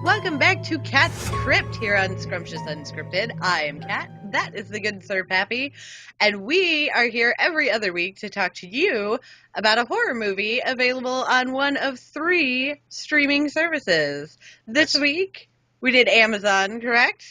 Welcome back to Cat's Krypt here on Scrumptious Unscripted. I am Cat. That is the good Sir Pappy. And we are here every other week to talk to you about a horror movie available on one of 3 streaming services. This week, we did Amazon, correct?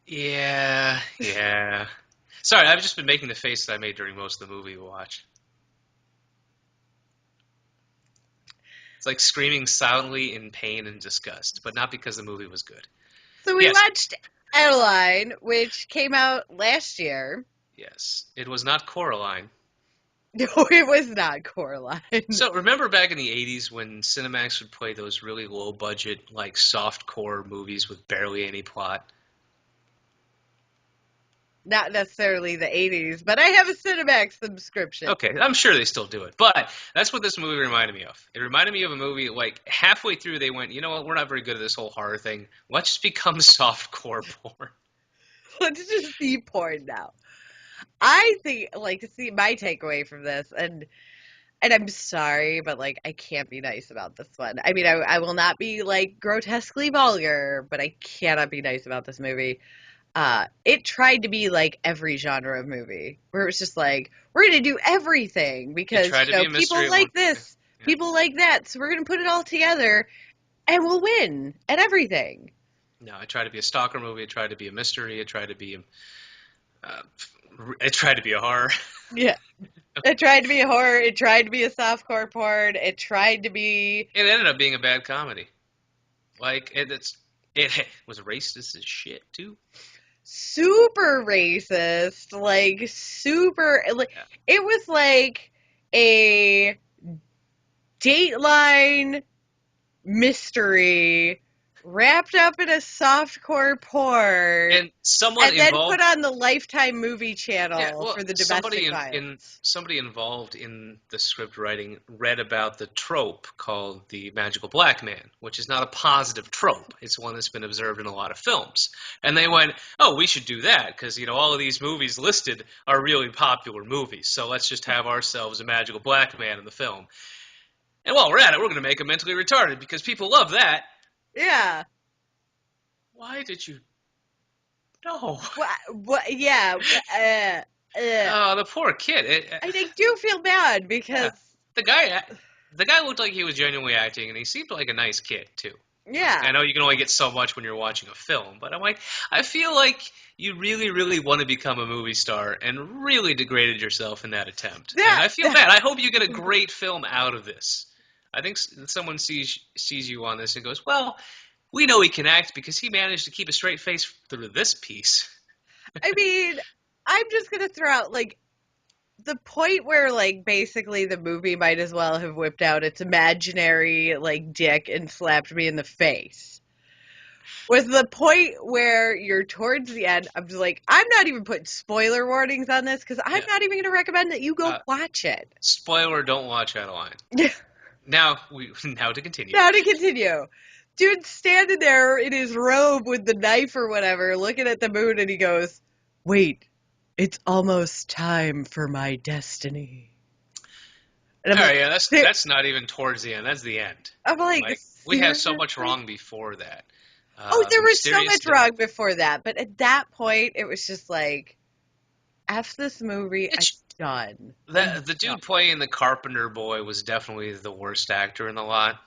Yeah. Sorry, I've just been making the face that I made during most of the movie we watched. It's like screaming silently in pain and disgust, but not because the movie was good. So we watched Adaline, which came out last year. Yes. It was not Coraline. No, it was not Coraline. So remember back in the 80s when Cinemax would play those really low-budget, like, soft-core movies with barely any plot? Not necessarily the 80s, but I have a Cinemax subscription. Okay, I'm sure they still do it, but that's what this movie reminded me of. It reminded me of a movie, like, halfway through they went, you know what, we're not very good at this whole horror thing. Let's just become softcore porn. Let's just be porn now. I think, like, see, my takeaway from this, and I'm sorry, but, like, I can't be nice about this one. I mean, I will not be, like, grotesquely vulgar, but I cannot be nice about this movie. It tried to be like every genre of movie, where it was just like, we're going to do everything because people like this, people like that, so we're going to put it all together and we'll win at everything. No, it tried to be a stalker movie. It tried to be a mystery. It tried to be a horror. Yeah. It tried to be a horror. It tried to be a softcore porn. It tried to be... It ended up being a bad comedy. Like, it was racist as shit, too. Super racist, like super, like, it was like a Dateline mystery wrapped up in a softcore porn, and then put on the Lifetime movie channel for the domestic violence. Somebody involved in the script writing read about the trope called the magical black man, which is not a positive trope. It's one that's been observed in a lot of films. And they went, oh, we should do that because, you know, all of these movies listed are really popular movies. So let's just have ourselves a magical black man in the film. And while we're at it, we're going to make him mentally retarded because people love that. Yeah. Why did you... No. What? Yeah. Oh, the poor kid. I do feel bad because... Yeah. The guy looked like he was genuinely acting, and he seemed like a nice kid, too. Yeah. I know you can only get so much when you're watching a film, but I'm like, I feel like you really, really want to become a movie star and really degraded yourself in that attempt. Yeah. And I feel bad. I hope you get a great film out of this. I think someone sees you on this and goes, well, we know he can act because he managed to keep a straight face through this piece. I mean, I'm just going to throw out, like, the point where, like, basically the movie might as well have whipped out its imaginary, like, dick and slapped me in the face. Was the point where you're towards the end, I'm just like, I'm not even putting spoiler warnings on this because I'm not even going to recommend that you go watch it. Spoiler, don't watch Adaline. Now to continue. Dude's standing there in his robe with the knife or whatever, looking at the moon, and he goes, wait, it's almost time for my destiny. And that's not even towards the end. That's the end. I'm like we had so much wrong before that. There was so much wrong before that, but at that point, it was just like, F this movie, I'm done. The dude playing the carpenter boy was definitely the worst actor in the lot,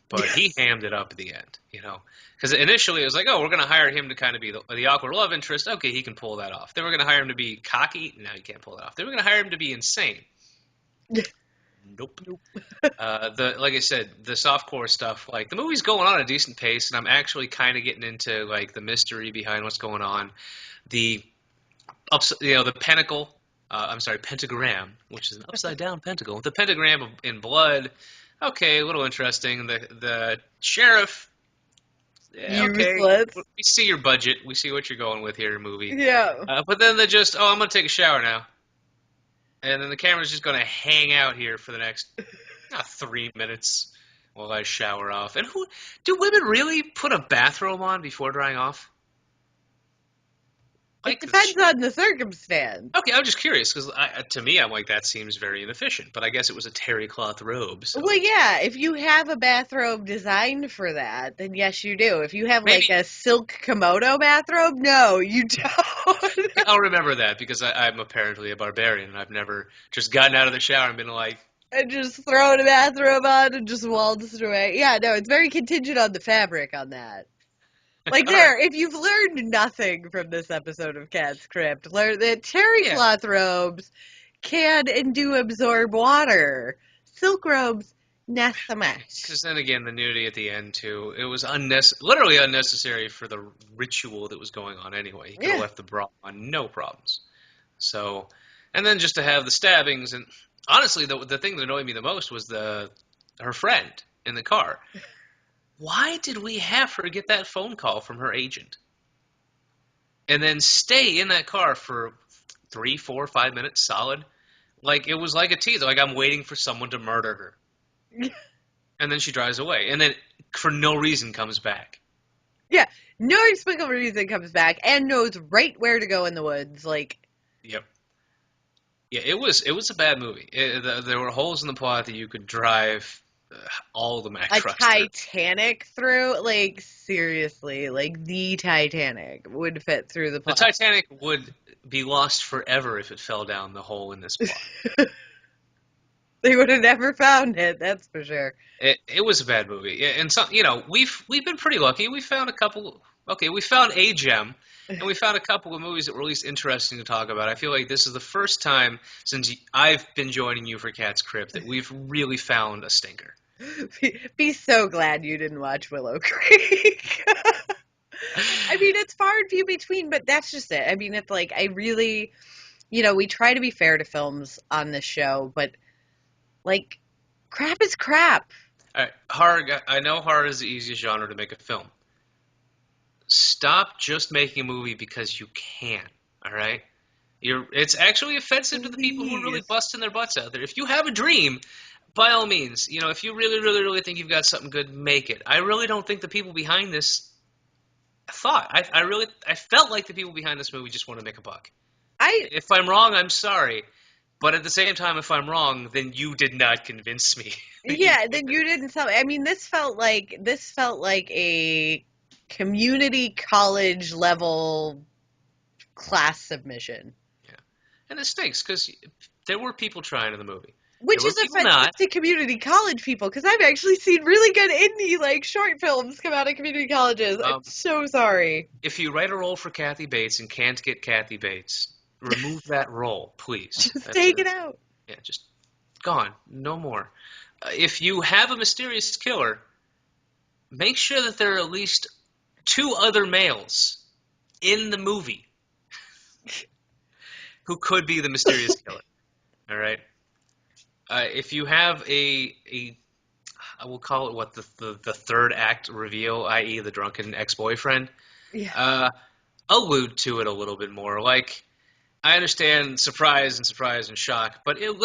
but he hammed it up at the end, you know. Because initially it was like, oh, we're going to hire him to kind of be the awkward love interest. Okay, he can pull that off. Then we're going to hire him to be cocky. No, he can't pull that off. Then we're going to hire him to be insane. Nope. Like I said, the softcore stuff, like, the movie's going on at a decent pace, and I'm actually kind of getting into, like, the mystery behind what's going on. The pentagram, which is an upside-down pentacle. The pentagram in blood, okay, a little interesting. The sheriff, okay, we see your budget. We see what you're going with here, movie. Yeah. But then I'm going to take a shower now. And then the camera's just going to hang out here for the next 3 minutes while I shower off. And do women really put a bathrobe on before drying off? It like depends on the circumstance. okay, I'm just curious because to me, I'm like that seems very inefficient. But I guess it was a terry cloth robe, so Well, yeah, if you have a bathrobe designed for that, then yes, you do. If you have like maybe a silk kimono bathrobe, no, you don't. okay, I'll remember that because I'm apparently a barbarian and I've never just gotten out of the shower and been like, And just throwing a bathrobe on and just waltzed away. Yeah, no, it's very contingent on the fabric on that. Like all right, there, if you've learned nothing from this episode of Cat's Crypt, learn that terry yeah. cloth robes can and do absorb water. Silk robes, not so Because much. then again, the nudity at the end too, it was literally unnecessary for the ritual that was going on anyway. He could have Yeah. left the bra on, no problems. So, and then just to have the stabbings, and honestly, the thing that annoyed me the most was the her friend in the car. Why did we have her get that phone call from her agent and then stay in that car for 3, 4, 5 minutes solid? Like it was like a teaser. Like I'm waiting for someone to murder her, and then she drives away, and then for no reason comes back. Yeah, no explicable reason comes back and knows right where to go in the woods. Like Yep. Yeah, it was a bad movie. There were holes in the plot that you could drive all the Mack a trucks through. Titanic through, like seriously, like the Titanic would fit through the The plot. Titanic would be lost forever if it fell down the hole in this plot. They would have never found it, that's for sure. It was a bad movie, yeah, and some we've been pretty lucky. We found a couple. Okay, we found a gem, and we found a couple of movies that were at least interesting to talk about. I feel like this is the first time since I've been joining you for Cat's Crypt that we've really found a stinker. Be so glad you didn't watch Willow Creek. I mean, it's far and few between, but that's just it. I mean, it's like I really, we try to be fair to films on this show, but like, crap is crap. All right, horror. I know horror is the easiest genre to make a film. Stop just making a movie because you can. All right. It's actually offensive to the people who are really Please. busting their butts out there. If you have a dream, by all means, if you really, really, really think you've got something good, make it. I really don't think the people behind this thought. I felt like the people behind this movie just want to make a buck. I If I'm wrong, I'm sorry. But at the same time, if I'm wrong, then you did not convince me. Yeah, then you didn't tell me. I mean, this felt like a community college level class submission, Yeah. And it stinks because there were people trying in the movie. There which were is people offensive not. to community college people because I've actually seen really good indie like short films come out of community colleges. I'm Um, so sorry. if you write a role for Kathy Bates and can't get Kathy Bates, remove that role, please. Just That's take a it out. yeah, just gone, no more. If you have a mysterious killer, make sure that there are at least two other males in the movie who could be the mysterious killer. All right. If you have a I will call it what the third act reveal, i.e., the drunken ex-boyfriend. Yeah. Uh, allude to it a little bit more. Like I understand surprise and shock, but it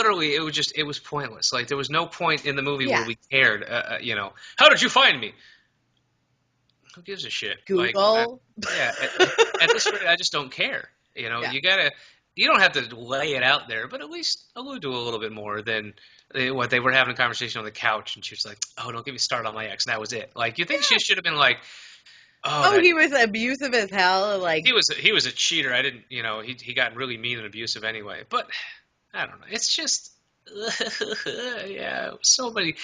was pointless. Like there was no point in the movie where Yeah. we cared. How did you find me? Who gives a shit? Like, Google. yeah, at this rate, I just don't care. Yeah. You don't have to lay it out there, but at least allude to a little bit more than what they were having a conversation on the couch, and she was like, "Oh, don't get me started on my ex." And that was it. Like, you think she Yeah. should have been like, "Oh, Oh, that he was abusive as hell. Like, he was a cheater. I didn't, he got really mean and abusive anyway." But I don't know. It's just yeah, so many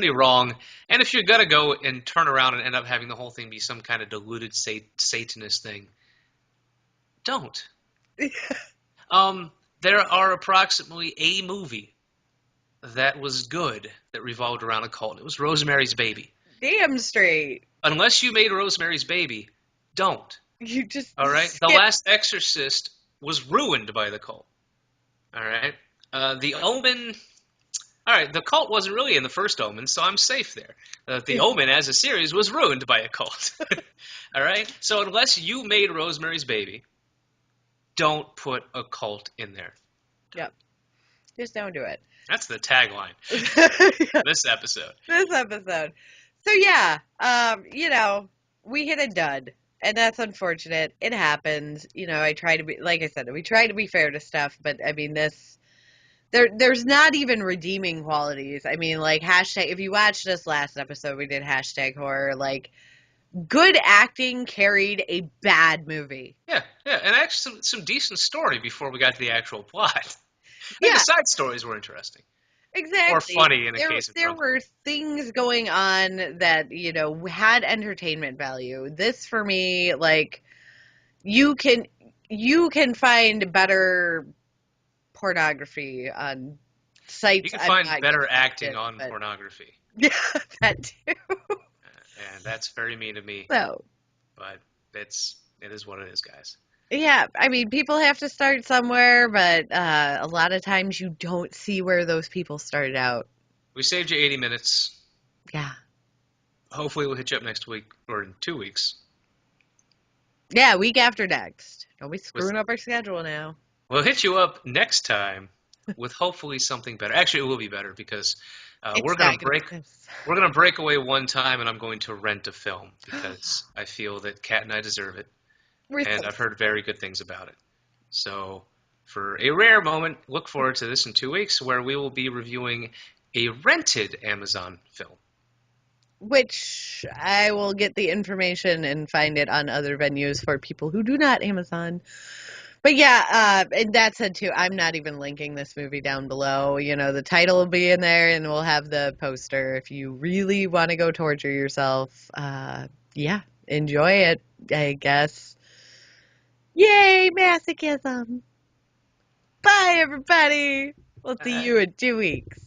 wrong. And if you're gonna go and turn around and end up having the whole thing be some kind of diluted Satanist thing, don't. There are approximately a movie that was good that revolved around a cult. It was Rosemary's Baby. damn straight. Unless you made Rosemary's Baby, don't. You just All right. The skip. Last Exorcist was ruined by the cult. All right. The Omen. All right. The cult wasn't really in the first Omen, so I'm safe there. The Omen as a series was ruined by a cult. All right. So unless you made Rosemary's Baby, don't put a cult in there. Yep. Just don't do it. That's the tagline Yeah, this episode. this episode. So yeah, we hit a dud. and that's unfortunate. It happens. I try to be, like I said, we try to be fair to stuff, but I mean, there's not even redeeming qualities. I mean, like, hashtag, if you watched this last episode, we did hashtag horror, like, good acting carried a bad movie. Yeah, yeah, and actually some decent story before we got to the actual plot. I think the Yeah, side stories were interesting. Or exactly. funny in a There case of there drunk. were things going on that, had entertainment value. This for me, like, you can you can find better pornography on You sites can I'm find not better gonna acting mention, on but pornography, yeah, that too. and that's very mean to me. So, But it is what it is, guys. yeah, I mean, people have to start somewhere, but a lot of times you don't see where those people started out. We saved you 80 minutes. Yeah. Hopefully, we'll hit you up next week or in 2 weeks. Yeah, week after next. Don't be With screwing up our schedule now. We'll hit you up next time with hopefully something better. Actually, it will be better because It's not going to be this. we're gonna break away one time, and I'm going to rent a film because I feel that Kat and I deserve it, We're and so I've heard very good things about it. So, for a rare moment, look forward to this in 2 weeks, where we will be reviewing a rented Amazon film. which I will get the information and find it on other venues for people who do not Amazon. But yeah, and that said too, I'm not even linking this movie down below. The title will be in there and we'll have the poster if you really want to go torture yourself. Yeah, enjoy it, I guess. Yay, masochism. Bye, everybody. We'll see you in 2 weeks.